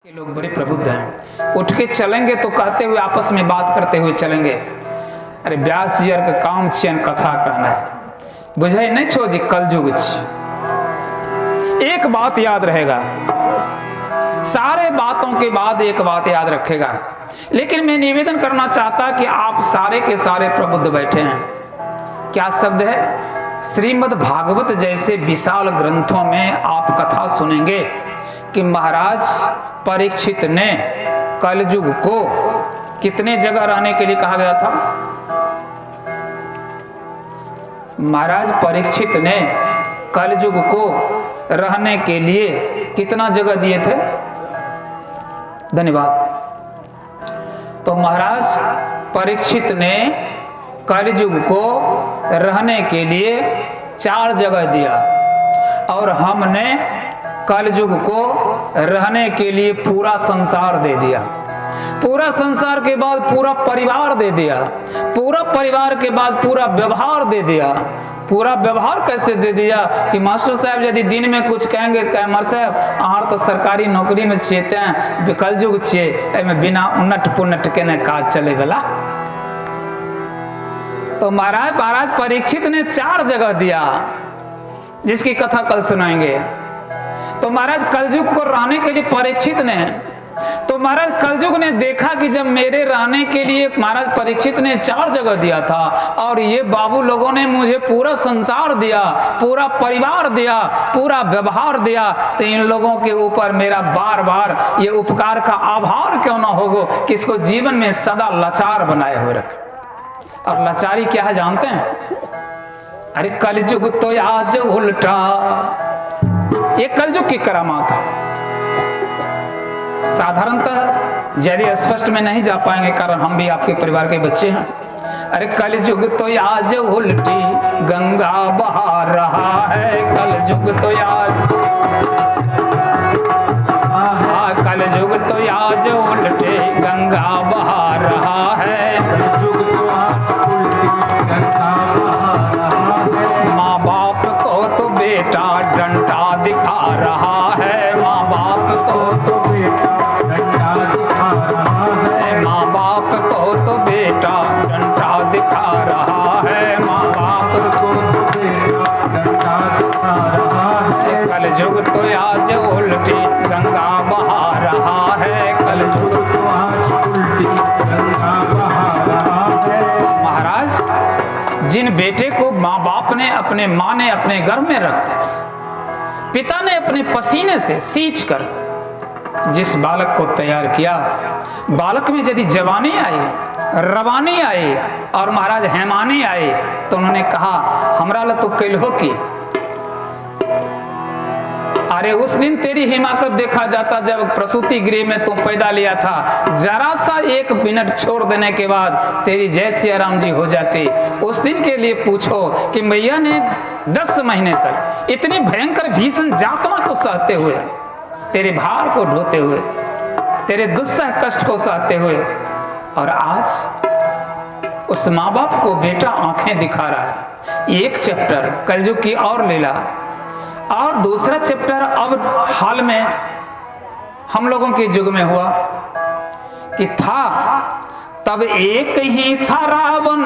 के लोग बड़े प्रबुद्ध हैं, उठ के चलेंगे तो कहते हुए आपस में बात करते हुए चलेंगे। अरे व्यास जी का काम छियन कथा कहना है, बुझे नहीं छो जी कलयुग छी। एक बात याद रहेगा, सारे बातों के बाद एक बात याद रखेगा। लेकिन मैं निवेदन करना चाहता कि आप सारे के सारे प्रबुद्ध बैठे हैं। क्या शब्द है? श्रीमद् भागवत जैसे विशाल ग्रंथों में आप कथा सुनेंगे कि महाराज परीक्षित ने कलयुग को कितने जगह रहने के लिए कहा गया था? महाराज परीक्षित ने कलयुग को रहने के लिए कितना जगह दिए थे? धन्यवाद। तो महाराज परीक्षित ने कलयुग को रहने के लिए 4 जगह दिया और हमने कलयुग को रहने के लिए पूरा संसार दे दिया। पूरा संसार के बाद पूरा परिवार दे दिया, पूरा परिवार के बाद पूरा व्यवहार दे दिया। पूरा व्यवहार कैसे दे दिया कि मास्टर साहब यदि दिन में कुछ कहेंगे तो कहे मर साहब अहाँ तो सरकारी नौकरी में छिए हैं, कलयुग छिए, में बिना उन्नट पुन्नट के न काज चले वाला। तो महाराज परीक्षित ने 4 जगह दिया जिसकी कथा कल सुनाएंगे। तो महाराज कलयुग को रहने के लिए परीक्षित ने, तो महाराज कलयुग ने देखा कि जब मेरे रहने के लिए महाराज परीक्षित ने 4 जगह दिया था और ये बाबू लोगों ने मुझे पूरा संसार दिया, पूरा परिवार दिया, पूरा व्यवहार दिया, तो इन लोगों के ऊपर मेरा बार बार ये उपकार का आभार क्यों ना होगो कि इसको जीवन में सदा लाचार बनाए हुए रखे। और लाचारी क्या है जानते हैं? अरे कलयुग तो आज उल्टा, ये कलयुग की करामात है। साधारणतः यदि स्पष्ट में नहीं जा पाएंगे कारण हम भी आपके परिवार के बच्चे हैं। अरे कलयुग तो आज उल्टी गंगा बहा रहा है, कलयुग तो आज, कलयुग तो आज उल्टी गंगा बहा रहा है, माँ बाप को तो बेटा डंडा दिखा रहा है, माँ बाप को तो बेटा डंडा दिखा रहा है, माँ बाप को तो बेटा डंडा दिखा रहा है, माँ बाप को तो बेटा डंडा दिखा रहा है, कलयुग तो आज उल्टी गंगा बहा रहा है, कलयुग तो आज उल्टी गंगा बहा रहा है। महाराज जिन बेटे को माँ बाप ने, अपने माँ ने अपने गर्भ में रख, पिता ने अपने पसीने से सींच कर जिस बालक को तैयार किया, बालक में यदि जवानी आई, रवानी आई और महाराज हैमानी आई तो उन्होंने कहा हमरा ला तो कैलहो की। अरे उस दिन तेरी हिमाकत देखा जाता जब प्रसूति गृह में तू पैदा लिया था, जरा सा 1 मिनट छोड़ देने के बाद तेरी जय सिया राम जी हो जाती। उस दिन के लिए पूछो कि मैया ने 10 महीने तक इतनी भयंकर भीषण यातना को सहते हुए, तेरे भार को ढोते हुए, तेरे दुस्सह कष्ट को सहते हुए, और आज उस माँ बाप को बेटा आंखें दिखा रहा है। एक चैप्टर कलयुग की और लीला, और दूसरा चैप्टर अब हाल में हम लोगों के युग में हुआ कि था तब एक ही था रावण,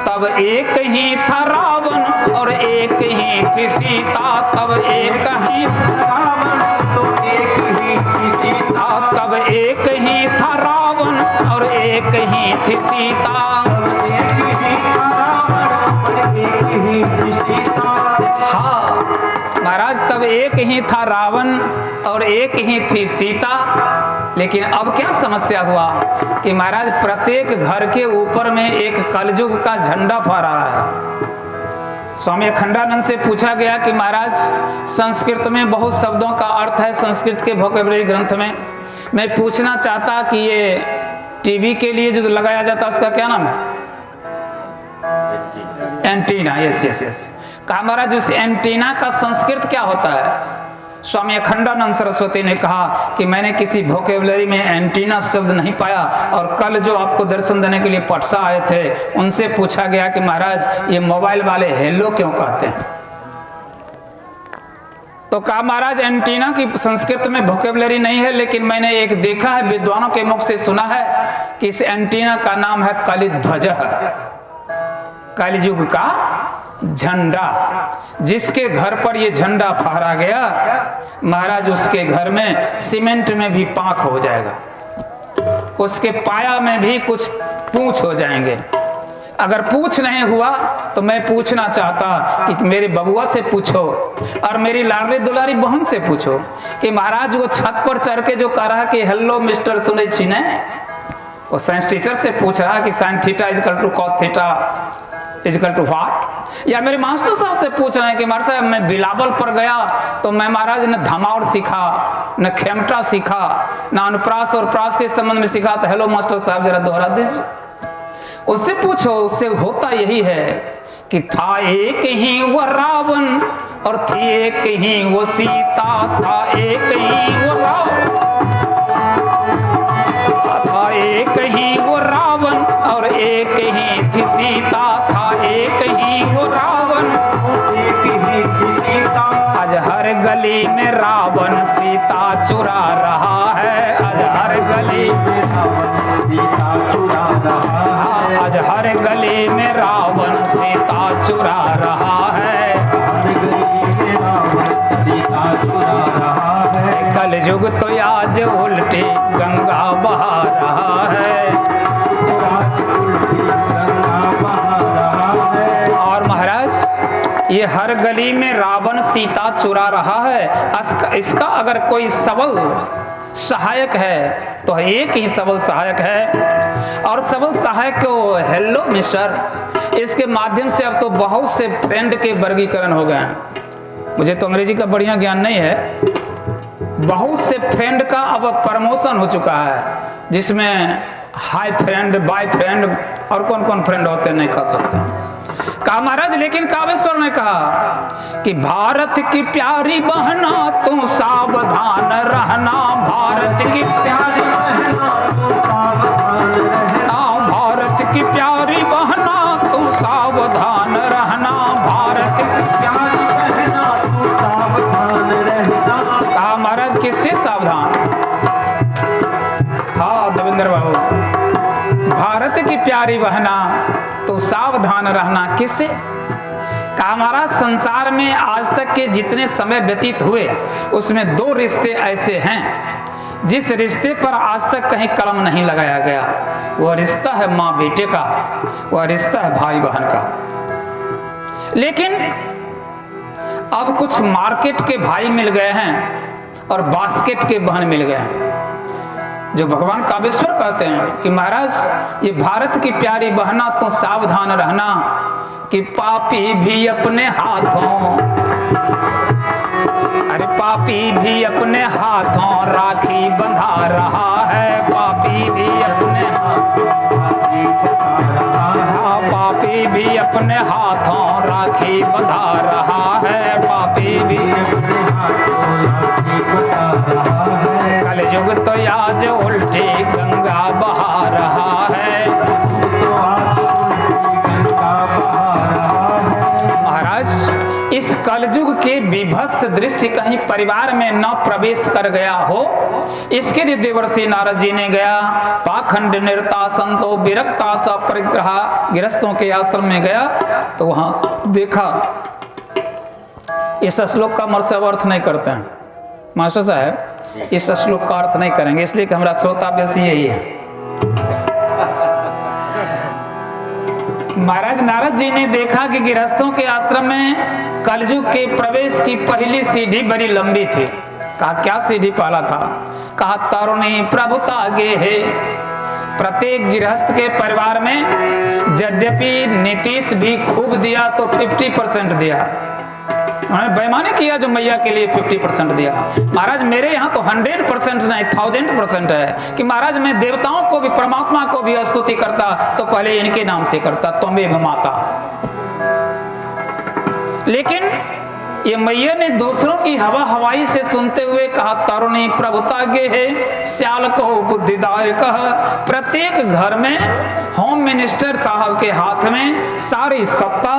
तब एक ही था रावण और एक ही थी सीता, तब एक ही था रावण तो एक ही थी सीता, तब एक ही था रावण और एक ही थी सीता, हाँ महाराज तब एक ही था रावण और एक ही थी सीता। लेकिन अब क्या समस्या हुआ कि महाराज प्रत्येक घर के ऊपर में एक कलयुग का झंडा फहरा रहा है। स्वामी अखंडानंद से पूछा गया कि महाराज संस्कृत में बहुत शब्दों का अर्थ है, संस्कृत के वोकैबुलरी ग्रंथ में, मैं पूछना चाहता कि ये टीवी के लिए जो लगाया जाता है उसका क्या नाम है? एंटीना। Yes yes yes. कहा महाराज उस एंटीना का संस्कृत क्या होता है? स्वामी अखंडानंद सरस्वती ने कहा कि मैंने किसी वोकैबुलरी में एंटीना शब्द नहीं पाया, और कल जो आपको दर्शन देने के लिए पटसा आए थे उनसे पूछा गया कि महाराज ये मोबाइल वाले हेलो क्यों कहते हैं? तो कहा महाराज एंटीना की संस्कृत में वोकैबुलरी नहीं है, लेकिन मैंने एक देखा है, विद्वानों के मुख से सुना है कि इस एंटीना का नाम है कलिध्वज, कलयुग का झंडा। जिसके घर पर ये झंडा फहरा गया महाराज, उसके घर में सीमेंट में भी पांख हो जाएगा, उसके पाया में भी कुछ पूंछ हो जाएंगे। अगर पूछ नहीं हुआ तो मैं पूछना चाहता कि मेरे बबुआ से पूछो और मेरी लाडली दुलारी बहन से पूछो कि महाराज वो छत पर चढ़ के जो कह रहा कि हेलो मिस्टर सुने छीने, वो साइंस टीचर से पूछ रहा कि sine theta is equal to cos theta is equal to what, या मेरे मास्टर साहब से पूछ रहे हैं कि मास्टर साहब मैं बिलावल पर गया तो मैं महाराज न धमाउर सीखा, न खेमटा सीखा, न अनुप्रास और प्रास के संबंध में सीखा, तो हेलो मास्टर साहब जरा दोहरा दीजिए। उससे पूछो, उससे होता यही है कि था एक ही वो रावण और थी एक ही वो सीता, था एक ही वो रावण, था एक ही वो रावण और एक ही थी सीता, था एक ही वो रावण एक ही थी सीता। आज हर गली में रावण सीता चुरा रहा है, आज हर गली में रावण सीता चुरा रहा है, आज हर गली में रावण सीता चुरा रहा है, हर गली में रावण सीता चुरा रहा है। कलयुग तो आज उल्टी गंगा बहा रहा है, और महाराज ये हर गली में रावण सीता चुरा रहा है। इसका अगर कोई सबल सहायक है तो एक ही सबल सहायक है, और सबल सहायक को हेलो मिस्टर, इसके माध्यम से अब तो बहुत से फ्रेंड के वर्गीकरण हो गए हैं। मुझे तो अंग्रेजी का बढ़िया ज्ञान नहीं है, बहुत से फ्रेंड का अब प्रमोशन हो चुका है, जिसमें हाई फ्रेंड, बाय फ्रेंड और कौन कौन फ्रेंड होते नहीं कह सकते। कहा महाराज, लेकिन कामेश्वर ने कहा कि भारत की प्यारी बहना तू सावधान रहना, भारत की प्यारी बहना तू सावधान रहना, भारत की प्यारी बहना तू सावधान रहना, भारत की प्यारी बहना तू सावधान रहना। कहा महाराज किससे सावधान? हाँ देवेंद्र बाबू, भारत की प्यारी बहना तो सावधान रहना किससे? कहा महाराज संसार में आज तक के जितने समय व्यतीत हुए उसमें दो रिश्ते ऐसे हैं जिस रिश्ते पर आज तक कहीं कलम नहीं लगाया गया। वह रिश्ता है माँ बेटे का, वह रिश्ता है भाई बहन का। लेकिन अब कुछ मार्केट के भाई मिल गए हैं और बास्केट के बहन मिल गए हैं, जो भगवान कामेश्वर कहते हैं कि महाराज ये भारत की प्यारी बहना तो सावधान रहना कि पापी भी अपने हाथों, अरे पापी भी अपने हाथों राखी बंधा रहा है, पापी भी अपने पापी भी अपने हाथों राखी बंधा रहा है, पापी भी अपने हाथों राखी बंधा रहा है। कलयुग तो आज उल्टी गंगा बहा रहा है, महाराज इस कलयुग के विभत्स दृश्य कहीं परिवार में न प्रवेश कर गया हो, इसके लिए देवर्षि नारद जी ने गया पाखंड निरता संतो विरक्ता सा परिग्रह गृहस्थों के आश्रम में गया तो वहां देखा। इस श्लोक का मर्म अर्थ नहीं करते हैं मास्टर साहब, इस श्लोक का अर्थ नहीं करेंगे इसलिए कि हमारा श्रोताभ्यास यही है। महाराज नारद जी ने देखा कि गृहस्थों के आश्रम में कलयुग के प्रवेश की पहली सीढ़ी बड़ी लंबी थी। कहा क्या सीढ़ी पाला था? कहा तरुणी प्रभुता गे है। प्रत्येक गृहस्थ के परिवार में यद्यपि नीतीश भी खूब दिया तो 50% दिया, उन्होंने बेईमानी किया जो मैया के लिए 50% दिया। महाराज मेरे यहाँ तो 100% नहीं 1000% है कि महाराज मैं देवताओं को भी परमात्मा को भी स्तुति करता तो पहले इनके नाम से करता, त्वमेव माता। लेकिन ये मैया ने दूसरों की हवा हवाई से सुनते हुए कहा, तरुणी प्रभुता गे है श्याल को बुद्धिदायक। प्रत्येक घर में होम मिनिस्टर साहब के हाथ में सारी सत्ता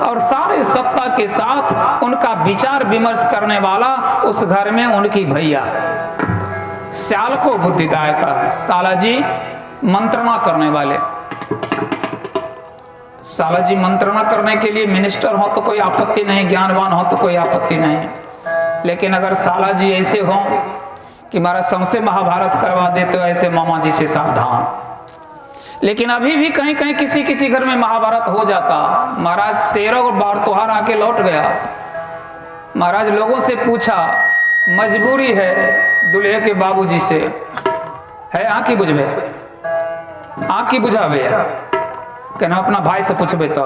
और सारे सत्ता के साथ उनका विचार विमर्श करने वाला उस घर में उनकी भैया। श्याल को बुद्धिदायक, साला जी मंत्रणा करने वाले। साला जी मंत्रणा करने के लिए मिनिस्टर हो तो कोई आपत्ति नहीं, ज्ञानवान हो तो कोई आपत्ति नहीं, लेकिन अगर साला जी ऐसे हो कि महाराज सबसे महाभारत करवा दे तो ऐसे मामा जी से सावधान। लेकिन अभी भी कहीं कहीं किसी किसी घर में महाभारत हो जाता। महाराज 13 बार त्योहार आके लौट गया। महाराज लोगों से पूछा, मजबूरी है दुल्हे के बाबूजी से, है आंखी बुझबे, आंखी बुझावे, कहना अपना भाई से पूछबे तो।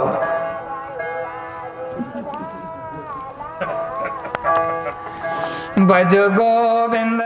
भज गोविंद